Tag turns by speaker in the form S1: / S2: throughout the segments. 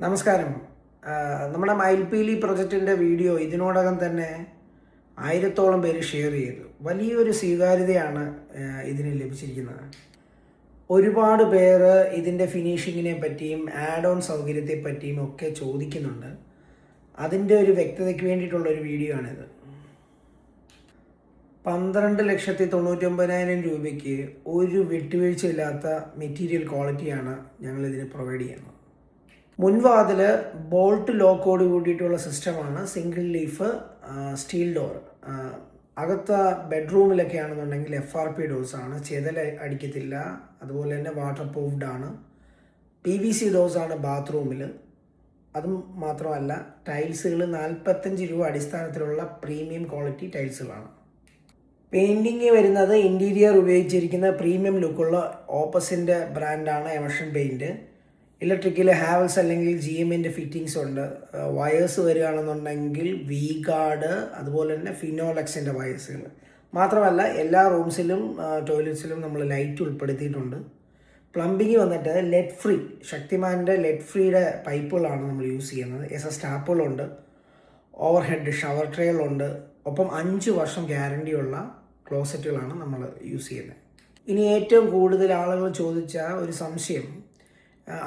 S1: നമസ്കാരം. നമ്മുടെ മയിൽപീലി പ്രൊജക്റ്റിൻ്റെ വീഡിയോ ഇതിനോടകം തന്നെ 1000-ഓളം പേര് ഷെയർ ചെയ്തു. വലിയൊരു സ്വീകാര്യതയാണ് ഇതിന് ലഭിച്ചിരിക്കുന്നത്. ഒരുപാട് പേര് ഇതിൻ്റെ ഫിനിഷിങ്ങിനെ പറ്റിയും ആഡ് ഓൺ സൗകര്യത്തെ പറ്റിയും ഒക്കെ ചോദിക്കുന്നുണ്ട്. അതിൻ്റെ ഒരു വ്യക്തതയ്ക്ക് വേണ്ടിയിട്ടുള്ളൊരു വീഡിയോ ആണിത്. 12,99,000 രൂപയ്ക്ക് ഒരു വിട്ടുവീഴ്ചയില്ലാത്ത മെറ്റീരിയൽ ക്വാളിറ്റിയാണ് ഞങ്ങളിതിന് പ്രൊവൈഡ് ചെയ്യുന്നത്. മുൻവാതിൽ ബോൾട്ട് ലോക്കോട് കൂടിയിട്ടുള്ള സിസ്റ്റമാണ്. Single leaf steel door. അകത്ത ബെഡ്റൂമിലൊക്കെ ആണെന്നുണ്ടെങ്കിൽ FRP ഡോസാണ്. ചെതൽ അടിക്കത്തില്ല. അതുപോലെ തന്നെ വാട്ടർ പ്രൂഫ്ഡ് ആണ്. PVC ഡോസാണ് ബാത്റൂമിൽ. അതും മാത്രമല്ല, ടൈൽസുകൾ 45 രൂപ അടിസ്ഥാനത്തിലുള്ള പ്രീമിയം ക്വാളിറ്റി ടൈൽസുകളാണ്. പെയിൻറ്റിങ് വരുന്നത് ഇൻറ്റീരിയർ ഉപയോഗിച്ചിരിക്കുന്ന പ്രീമിയം ലുക്കുള്ള ഓപ്പസിൻ്റെ ബ്രാൻഡാണ് എമർഷൻ പെയിൻറ്റ്. ഇലക്ട്രിക്കൽ ഹാവൽസ് അല്ലെങ്കിൽ GMൻ്റെ ഫിറ്റിങ്സ് ഉണ്ട്. വയേഴ്സ് വരികയാണെന്നുണ്ടെങ്കിൽ V-ഗാർഡ്, അതുപോലെ തന്നെ ഫിനോലെക്സിൻ്റെ വയേഴ്സുകൾ. മാത്രമല്ല എല്ലാ റൂംസിലും ടോയ്ലറ്റ്സിലും നമ്മൾ ലൈറ്റ് ഉൾപ്പെടുത്തിയിട്ടുണ്ട്. പ്ലംബിങ് വന്നിട്ട് ലെഡ് ഫ്രീ, ശക്തിമാൻ്റെ ലെഡ് ഫ്രീയുടെ പൈപ്പുകളാണ് നമ്മൾ യൂസ് ചെയ്യുന്നത്. SS ടാപ്പുകളുണ്ട്, ഓവർ ഹെഡ് ഷവർ ട്രേകളുണ്ട്. ഒപ്പം 5 വർഷം ഗ്യാരണ്ടിയുള്ള ക്ലോസറ്റുകളാണ് നമ്മൾ യൂസ് ചെയ്യുന്നത്. ഇനി ഏറ്റവും കൂടുതൽ ആളുകൾ ചോദിച്ച ഒരു സംശയം,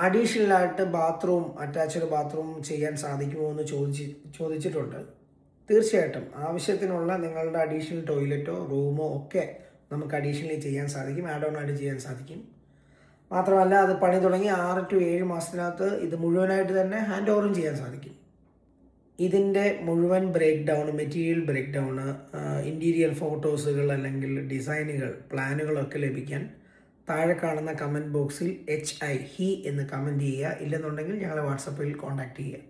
S1: അഡീഷണലായിട്ട് അറ്റാച്ച്ഡ് ബാത്റൂം ചെയ്യാൻ സാധിക്കുമോ എന്ന് ചോദിച്ചിട്ടുണ്ട്. തീർച്ചയായിട്ടും ആവശ്യത്തിനുള്ള നിങ്ങളുടെ അഡീഷണൽ ടോയ്ലറ്റോ റൂമോ ഒക്കെ നമുക്ക് അഡീഷണലി ചെയ്യാൻ സാധിക്കും, ആഡ് ഓൺ ആയിട്ട് ചെയ്യാൻ സാധിക്കും. മാത്രമല്ല, അത് പണി തുടങ്ങി 6 to 7 മാസത്തിനകത്ത് ഇത് മുഴുവനായിട്ട് തന്നെ ഹാൻഡ് ഓവറും ചെയ്യാൻ സാധിക്കും. ഇതിൻ്റെ മുഴുവൻ മെറ്റീരിയൽ ബ്രേക്ക് ഡൗൺ, ഇൻറ്റീരിയർ ഫോട്ടോസുകൾ അല്ലെങ്കിൽ ഡിസൈനുകൾ, പ്ലാനുകളൊക്കെ ലഭിക്കാൻ താഴെ കാണുന്ന കമൻറ്റ് ബോക്സിൽ HI എന്ന് കമൻറ്റ് ചെയ്യുക. ഇല്ലെന്നുണ്ടെങ്കിൽ ഞങ്ങളെ വാട്സപ്പിൽ കോൺടാക്റ്റ് ചെയ്യുക.